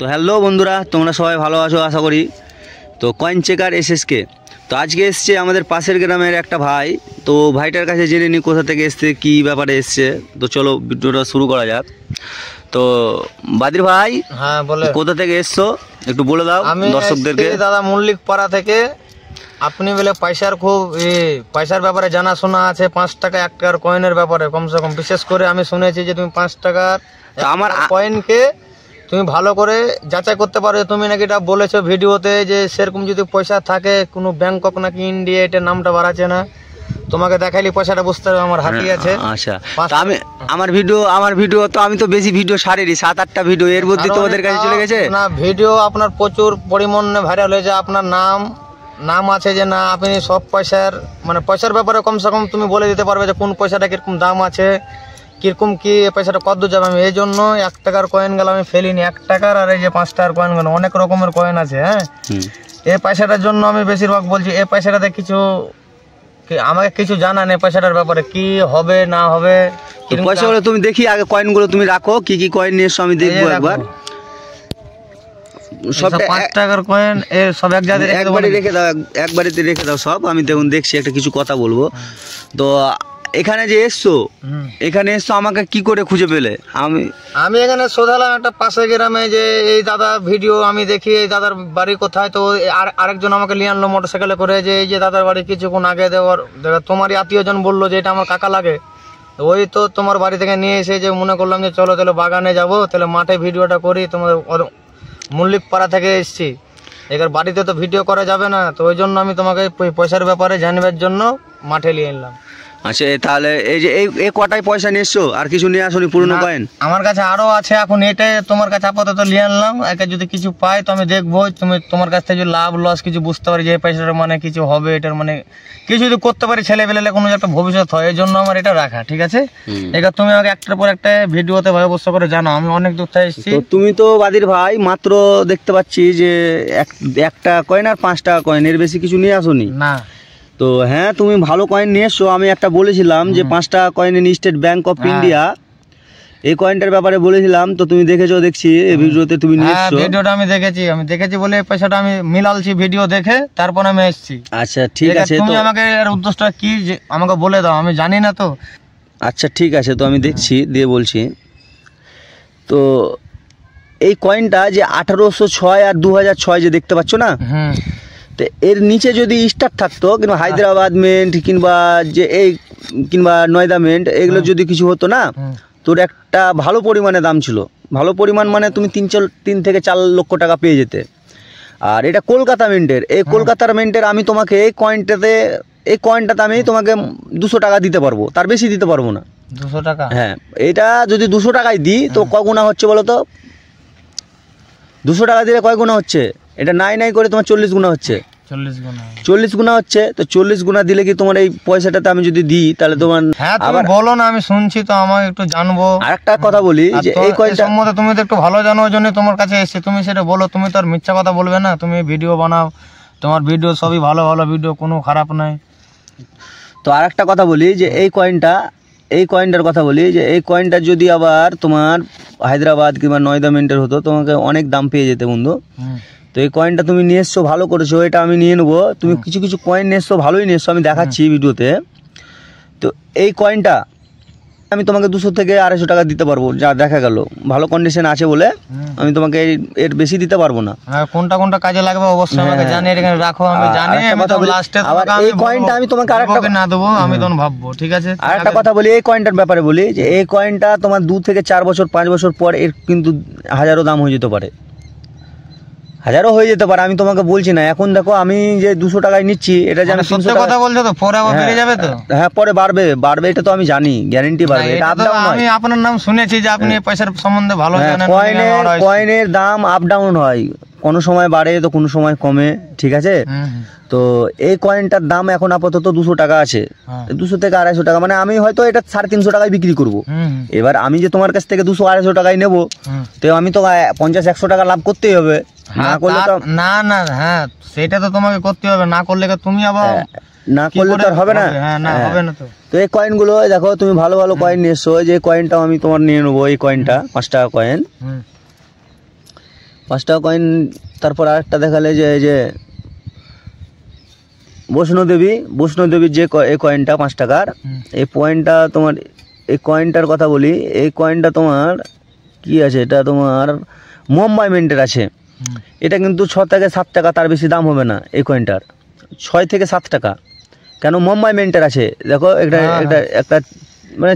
তো হ্যালো বন্ধুরা, তোমরা সবাই ভালো আছো আশা করি। তো কয়েন চেকার এসএসকে তো আজকে এসছে আমাদের পাশের গ্রামের একটা ভাই। তো ভাইটার কাছে জেনে নি কোথা থেকে এসছে, কী ব্যাপারে এসছে। তো চলো ভিডিওটা শুরু করা যাক। তো বাদির ভাই, হ্যাঁ বলে, কোথা থেকে এসছো একটু বলে দাও দর্শকদেরকে। দাদা মল্লিক পাড়া থেকে। আপনি বলে পয়সার খুব পয়সার ব্যাপারে জানাশোনা আছে, 5 টাকা 1 টাকার কয়েনের ব্যাপারে কমসে কম। বিশেষ করে আমি শুনেছি যে তুমি 5 টাকার আমার কয়েনকে তুমি ভালো করে যাচাই করতে পারো। তুমি নাকি এটা বলেছো ভিডিওতে যে সেরকম যদি পয়সা থাকে কোনো ব্যাংকক নাকি ইন্ডিয়া, এটার নামটা বাড়াচ্ছে না। তোমাকে দেখাইলি পয়সাটা বুঝতে হবে আমার হাতি আছে। আচ্ছা, আমি আমার ভিডিও তো আমি তো বেশি ভিডিও সারিনি, 7-8টা ভিডিও এর মধ্যে তোমাদের কাছে চলে গেছে না। ভিডিও আপনার প্রচুর পরিমাণে ভাইরাল হয়েছে। আপনার নাম আছে যে না, আপনি সব পয়সার ব্যাপারে কমসে কম তুমি বলে দিতে পারবে যে কোন পয়সাটা কিরকম দাম আছে, কিরকম কি পয়সাটা কত যাবে। আমি এই জন্য 1 টাকার কয়েন গেল আমি ফেলিনি। 1 টাকার আর এই যে 5 টাকার কয়েন গেল, অনেক রকমের কয়েন আছে। হ্যাঁ, এই পয়সাটার জন্য আমি বেশিরভাগ বলছি এই পয়সাটাতে আমাকে কিছু জানা নেই পয়সাটার ব্যাপারে, কি হবে না হবে। পয়সাগুলো তুমি দেখি আগে, কয়েনগুলো তুমি রাখো, কি কি কয়েন নিয়ে এসছো আমি দেখবো একবার। সব 5 টাকার কয়েন সব এক জায়গায় একবারে রেখে দাও সব। আমি দেখছি একটা কিছু কথা বলবো। তো এখানে যে এসছো, আমাকে কি করে খুঁজে পেলে? আমি এখানে শোধালাম একটা পাশে গ্রামে যে এই দাদা ভিডিও আমি দেখি, এই দাদার বাড়ি কোথায়। তো আরেকজন আমাকে নিয়ে আনলো মোটরসাইকেলে করে যে এই যে দাদার বাড়ি কিছুক্ষণ আগে তোমারই আত্মীয়জন বললো যে এটা আমার কাকা লাগে। ওই তো তোমার বাড়ি থেকে নিয়ে এসে যে মনে করলাম যে চলো তাহলে বাগানে যাবো, তাহলে মাঠে ভিডিওটা করি। তোমাদের মল্লিক পাড়া থেকে এসছি, এবার বাড়িতে তো ভিডিও করা যাবে না। তো ওই জন্য আমি তোমাকে পয়সার ব্যাপারে জানবার জন্য মাঠে নিয়ে এলাম। আচ্ছা, তাহলে এই যে এই কটায় পয়সা নিয়ে এসছো, আর কিছু নিয়ে আসোনি পুরনো কয়েন? আমার কাছে আরো আছে, এখন এটাই তোমার কাছে আপাতত নিয়ে আনলাম। একে যদি কিছু পাই তো আমি দেখবো, তোমার কাছ থেকে যদি লাভ লস কিছু বুঝতে পারি যে এই পয়সাটার মানে কিছু হবে, এটার মানে কিছু যদি করতে পারি ছেলেবেলে কোনো একটা ভবিষ্যৎ হয়, এই জন্য আমার এটা রাখা। ঠিক আছে, এবার তুমি আমাকে একটার পর একটা ভিডিওতে ব্যবস্থা করে জানো। আমি অনেক দূর থেকে এসেছি। তুমি তো বাদির ভাই মাত্র দেখতে পাচ্ছি যে 1 টাকা কয়েন আর 5 টাকা কয়েন, এর বেশি কিছু নিয়ে আসোনি না। তো হ্যাঁ, তুমি ভালো কয়েন নিয়ে এসছো। আমি একটা বলেছিলাম যে 5 টাকা coin state bank of India, এই কয়েনটার ব্যাপারে বলেছিলাম। তো তুমি দেখেছো দেখছি এই ভিডিওতে তুমি নিয়ে এসছো। ভিডিওটা আমি দেখেছি বলে এই পয়সাটা আমি মিলালছি ভিডিও দেখে, তারপর আমি এসেছি। আচ্ছা ঠিক আছে, তুমি আমাকে এর উদ্দেশ্যটা কি আমাকে বলে দাও, আমি জানি না তো। আচ্ছা ঠিক আছে, তো আমি দেখছি দিয়ে বলছি। তো এই কয়েনটা যে 1806 আর 2006 যে দেখতে পাচ্ছ না, তো এর নিচে যদি স্টার থাকতো কিংবা হায়দ্রাবাদ মেন্ট কিংবা নয়দা মেন্ট, এগুলো যদি কিছু হতো না, তোর একটা ভালো পরিমাণে দাম ছিল। ভালো পরিমাণ মানে তুমি 3 থেকে 4 লক্ষ টাকা পেয়ে যেতে। আর এটা কলকাতা মেন্টের, এই কলকাতার মেন্টের আমি তোমাকে এই কয়েনটাতে আমি তোমাকে 200 টাকা দিতে পারবো, তার বেশি দিতে পারবো না। 200 টাকা? হ্যাঁ, এটা যদি 200 টাকায় দিই তো কয় গুণা হচ্ছে বলো তো? 200 টাকা দিলে কয় গুণা হচ্ছে? এটা নাই করে তোমার 40 গুণা হচ্ছে। 40 গুণা হচ্ছে। তো 40 গুণা দিলে কি তোমার এই পয়সাটাতে আমি যদি দিই তাহলে তোমার আবার বলো না, আমি শুনছি তো আমার একটু জানবো। আরেকটা কথা বলি যে এই কয়েনটা সম্বন্ধে তুমি তো একটু ভালো জানো, ওই জন্য তোমার কাছে এসেছি। তুমি সেটা বলো, তুমি তো আর মিথ্যা কথা বলবে না। তুমি ভিডিও বানাও, তোমার ভিডিও সবই ভালো ভিডিও, কোনো খারাপ নাই। তো আরেকটা কথা বলি যে এই কয়েনটার কথা বলি যে এই কয়েনটা যদি আবার তোমার হায়দ্রাবাদ কিংবা নয়দা মেন্টের হতো, তোমাকে অনেক দাম পেয়ে যেতে বন্ধু। তো এই কয়েনটা তুমি নিয়ে এসছো, ভালো করেছো, এটা আমি নিয়ে নেবো। তুমি কিছু কয়েন নিয়ে এসছো, ভালোই নিয়ে এসছো, আমি দেখাচ্ছি ভিডিওতে। তো এই কয়েনটা আমি তোমাকে 200 থেকে 250 টাকা দিতে পারবো, যা দেখা গেল ভালো কন্ডিশন আছে বলে। আমি তোমাকে এর বেশি দিতে পারবো না। কোনটা কাজে লাগবে অবশ্যই আমাকে জানিয়ে এখানে রাখো, আমি জানি। লাস্টে এই কয়েনটা আমি তোমাকে আরেকটা না দেবো, আমি তখন ভাববো। ঠিক আছে, আরেকটা কথা বলি এই কয়েনটার ব্যাপারে বলি যে এই কয়েনটা তোমার 2 থেকে 4 বছর 5 বছর পর এর কিন্তু হাজারো দাম হয়ে যেতে পারে, হাজারও হয়ে যেতে পারে। আমি তোমাকে বলছি না। এখন দেখো আমি যে 200 টাকায় নিচ্ছি, এটা যে আমি 300 কথা বলছো তো, পরে আবার বেড়ে যাবে তো? হ্যাঁ, পরে বাড়বে, এটা তো আমি জানি, গ্যারান্টি বাড়বে। এটা আপ ডাউন হয়। আমি আপনার নাম শুনেছি যে আপনি পয়সার সম্বন্ধে ভালো জানেন। কয়েনের দাম আপ ডাউন হয়, কোনো সময় বাড়ে তো কোনো সময় কমে। ঠিক আছে, তো এই কয়েনটার দাম এখন আপাতত 200 টাকা আছে। 200 থেকে 250 টাকা, মানে আমি হয়তো এটা 350 টাকায় বিক্রি করবো। এবার আমি যে তোমার কাছ থেকে 200-250 টাকায় নেবো, তো আমি তো 50-100 টাকা লাভ করতেই হবে। না করলে তো না, হ্যাঁ সেটা তো তোমাকে করতে হবে। না করলে তুমি আবার না করলে তো হবে না। হবে না। তো এই কয়েনগুলো দেখো, তুমি ভালো কয়েন নিয়ে এসছো। যে কয়েনটাও আমি তোমার নিয়ে নেবো, এই কয়েনটা 5 টাকা কয়েন। 5 টাকা কয়েন। তারপর আরেকটা দেখালে যে এই যে বৈষ্ণোদেবীর যে এই কয়েনটা 5 টাকার, এই পয়েন্টটা তোমার, এই কয়েনটার কথা বলি, এই কয়েনটা তোমার কি আছে, এটা তোমার মুম্বাই মিন্টের আছে। এটা কিন্তু 6 থেকে 7 টাকা, তার বেশি দাম হবে না এই কয়েনটার, 6 থেকে 7 টাকা। কেন মুম্বাই মিন্টের আছে, দেখো একটা মানে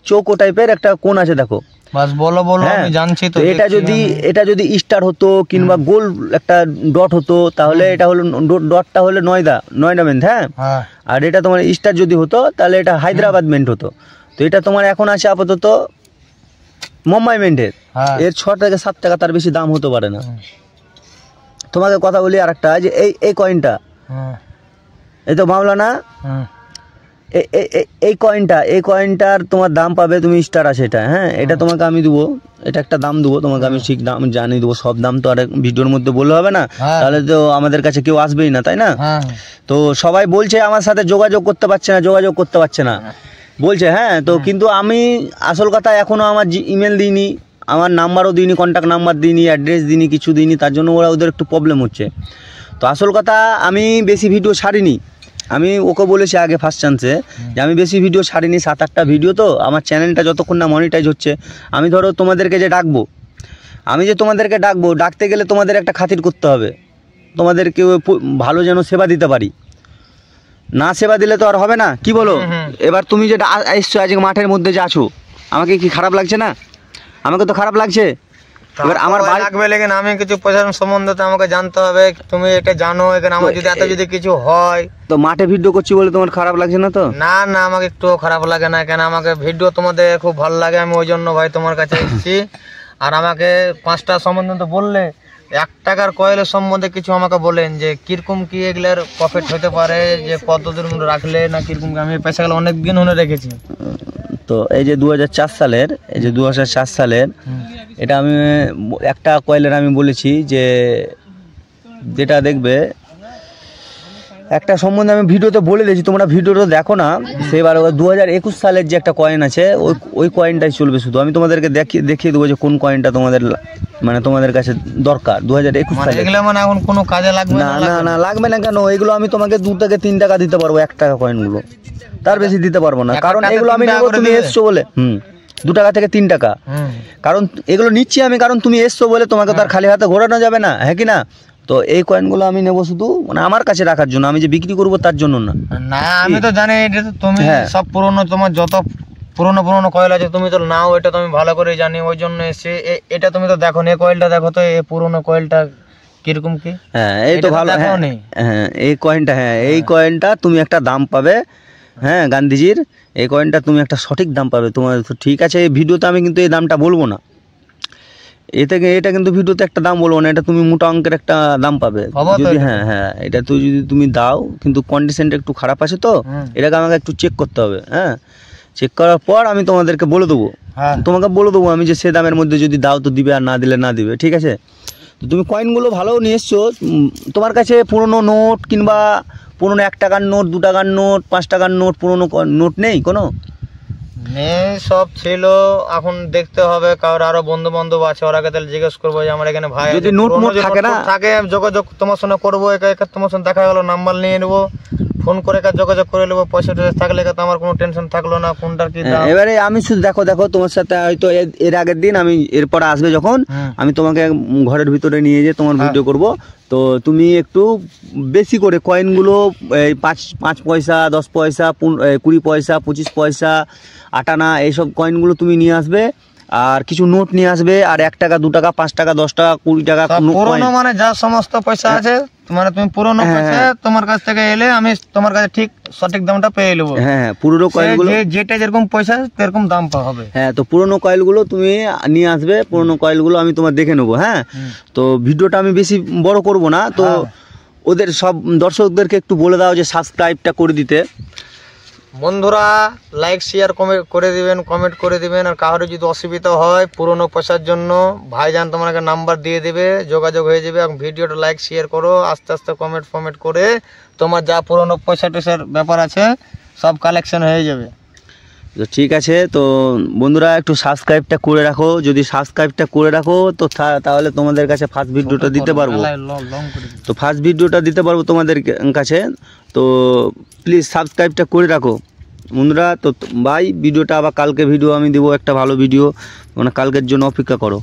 চৌকো টাইপের একটা কোণ আছে, দেখো। বাস বলো আমি জানছি তো। এটা যদি স্টার হতো কিংবা গোল একটা ডট হতো, তাহলে এটা হলো ডটটা হলো নয়ডা মিন্ট, হ্যাঁ। আর এটা তোমার স্টার যদি হতো তাহলে এটা হায়দ্রাবাদ মিন্ট হতো। তো এটা তোমার এখন আছে আপাতত মুম্বাই মিন্টের, এর 6 থেকে 7 টাকা, তার বেশি দাম হতে পারে না। তোমাকে কথা বলি আরেকটা, যে এই কয়েনটা, এই তো মাওলানা, এই কয়েনটার তোমার দাম পাবে তুমি, স্টার আছে এটা, হ্যাঁ। এটা তোমাকে আমি দেবো, এটা একটা দাম দেবো তোমাকে, আমি ঠিক দাম জানিয়ে দেবো। সব দাম তো আর ভিডিওর মধ্যে বললে হবে না, তাহলে তো আমাদের কাছে কেউ আসবেই না, তাই না? তো সবাই বলছে আমার সাথে যোগাযোগ করতে পারছে না বলছে, হ্যাঁ। তো কিন্তু আমি আসল কথা, এখনও আমার ইমেল দিইনি, আমার নাম্বারও দিইনি, কন্ট্যাক্ট নাম্বার দিইনি, অ্যাড্রেস দিইনি, কিছু দিইনি। তার জন্য ওদের একটু প্রবলেম হচ্ছে। তো আসল কথা, আমি বেশি ভিডিও ছাড়িনি। আমি ওকে বলেছি আগে ফার্স্ট চান্সে যে আমি বেশি ভিডিও ছাড়িনি, 7-8টা ভিডিও। তো আমার চ্যানেলটা যতক্ষণ না মনিটাইজ হচ্ছে, আমি ধরো তোমাদেরকে যে ডাকবো, ডাকতে গেলে তোমাদের একটা খাতির করতে হবে, তোমাদেরকে ভালো যেন সেবা দিতে পারি। না সেবা দিলে তো আর হবে না, কি বলো? এবার তুমি যেটা এসছো আজকে মাঠের মধ্যে যে আছো, আমাকে কি খারাপ লাগছে না? আমাকে তো খারাপ লাগছে। এবার আমার লাগবে, লেকিন আমি কিছু প্রশাসন সম্বন্ধে আমাকে জানতে হবে, তুমি এটা জানো। এখানে আমার যদি কিছু হয়, তো মাঠে ভিডিও করছি বলে তোমার খারাপ লাগছে না? তো না, আমাকে একটু খারাপ লাগে না। কেন, আমাকে ভিডিও তোমাদের খুব ভালো লাগে, আমি ওই জন্য ভাই তোমার কাছে এসেছি। আর আমাকে 5টা সম্বন্ধে তো বললে, 1 টাকার কয়েলের সম্বন্ধে কিছু আমাকে বলেন, যে কিরকম কি এগুলার প্রফিট হতে পারে, যে কতদিন রাখলে না কিরকম। আমি পয়সাগুলো অনেক দিন হলে রেখেছি। তো এই যে 2004 সালের, এটা আমি একটা কয়েলের আমি বলেছি যে যেটা দেখবে, একটা সম্বন্ধে আমি ভিডিওতে বলে দিয়েছি, তোমরা ভিডিওটা দেখো না। সেবার 2021 সালের যে একটা কয়েন আছে, ওই কয়েনটাই চলবে শুধু। আমি তোমাদেরকে দেখিয়ে দেবো যে কোন কয়েনটা তোমাদের কাছে দরকার। 2021 সালে মানে এখন কোনো কাজে লাগবে না, লাগবে না কেন? এগুলো আমি তোমাকে 2 থেকে 3 টাকা দিতে পারবো, 1 টাকা কয়েনগুলো, তার বেশি দিতে পারবো না। কারণ এগুলো আমি নেবো, তুমি এসছো বলে। 2 টাকা থেকে 3 টাকা, কারণ এগুলো নিচ্ছি আমি, কারণ তুমি এসছো বলে, তোমাকে তো আর খালি হাতে ঘোরানো যাবে না, হ্যাঁ কি না? তো এই কয়েনগুলো আমি নেবো শুধু আমার কাছে রাখার জন্য, আমি যে বিক্রি করবো তার জন্য না। আমি তো জানি এটা তো তুমি সব পুরনো, তোমার যত পুরনো কয়েল আছে তুমি তো নাও, এটা তুমি ভালো করে জানি, ওই জন্য এসে এটা তুমি তো দেখো, এই কয়েলটা দেখো তো, এই পুরনো কয়েলটা কিরকম কি। হ্যাঁ, এই তো ভালো। হ্যাঁ, এই কয়েনটা তুমি একটা দাম পাবে, হ্যাঁ, গান্ধীজির এই কয়েনটা তুমি একটা সঠিক দাম পাবে তোমার। তো ঠিক আছে, এই ভিডিওতে আমি কিন্তু এই দামটা বলবো না, এটা কিন্তু ভিডিওতে একটা দাম বলবো না, এটা তুমি মোটা অঙ্কের একটা দাম পাবে যদি। হ্যাঁ, এটা তো যদি তুমি দাও, কিন্তু কন্ডিশনটা একটু খারাপ আছে, তো এটাকে আমাকে একটু চেক করতে হবে। হ্যাঁ, চেক করার পর আমি তোমাদেরকে বলে দেবো, আমি যে সে দামের মধ্যে যদি দাও তো দিবে, আর না দিলে না দিবে, ঠিক আছে? তো তুমি কয়েনগুলো ভালো নিয়ে এসছো। তোমার কাছে পুরনো নোট কিংবা পুরনো 1 টাকার নোট, 2 টাকার নোট, 5 টাকার নোট, পুরনো নোট নেই কোনো? সব ছিল, এখন দেখতে হবে। কারোর আরো বন্ধু বান্ধব আছে, ওরাকে তাহলে জিজ্ঞেস করবো যে আমার এখানে ভাই যদি নোট থাকে, যোগাযোগ তোমার সঙ্গে করবো। তোমার সঙ্গে দেখা গেলো, নাম্বার নিয়ে নেবো, ফোন করে যোগাযোগ করে নেবো। পয়সা থাকলে তো আমার কোনো টেনশন থাকলো না কোনটার কি দাম। এবারে আমি শুধু দেখো তোমার সাথে হয়তো এর আগের দিন, আমি এরপর আসবে যখন, আমি তোমাকে ঘরের ভিতরে নিয়ে যেয়ে তোমার ভিডিও করব। তো তুমি একটু বেশি করে কয়েনগুলো, 5 পয়সা, 10 পয়সা, 20 পয়সা, 25 পয়সা, 8 আনা, এইসব কয়েনগুলো তুমি নিয়ে আসবে। আর কিছু নোট নিয়ে আসবে, আর 1 টাকা, 2 টাকা, 5 টাকা, 10 টাকা, 20 টাকা, পুরনো মানে যা সমস্ত পয়সা আছে, মানে তুমি পুরনো পয়সা তোমার কাছ থেকে এলে আমি তোমার কাছে ঠিক সঠিক দামটা পেয়ে নেবো। হ্যাঁ, পুরনো কয়েলগুলো যেটা যেরকম পয়সা সেরকম দাম হবে। হ্যাঁ, তো পুরনো কয়েলগুলো তুমি নিয়ে আসবে, পুরনো কয়েলগুলো আমি তোমার দেখে নেবো। হ্যাঁ, তো ভিডিওটা আমি বেশি বড় করব না, তো ওদের সব দর্শকদেরকে একটু বলে দাও যে সাবস্ক্রাইবটা করে দিতে। বন্ধুরা, লাইক শেয়ার করে দিবেন, কমেন্ট করে দিবেন। আর কারোর যদি অসুবিধা হয় পুরনো পয়সার জন্য, ভাইজান তোমাকে নাম্বার দিয়ে দেবে, যোগাযোগ হয়ে যাবে। এবং ভিডিওটা লাইক শেয়ার করো, আস্তে আস্তে কমেন্ট করে তোমার যা পুরনো পয়সা টয়সার ব্যাপার আছে সব কালেকশন হয়ে যাবে। তো ঠিক আছে, তো বন্ধুরা একটু সাবস্ক্রাইবটা করে রাখো, যদি সাবস্ক্রাইবটা করে রাখো তো তাহলে তোমাদের কাছে ফার্স্ট ভিডিওটা দিতে পারবো, তো ফার্স্ট ভিডিওটা দিতে পারবো তোমাদের কাছে। তো প্লিজ সাবস্ক্রাইবটা করে রাখো বন্ধুরা। তো ভাই ভিডিওটা আবার কালকে ভিডিও আমি দেবো, একটা ভালো ভিডিও, মানে কালকের জন্য অপেক্ষা করো।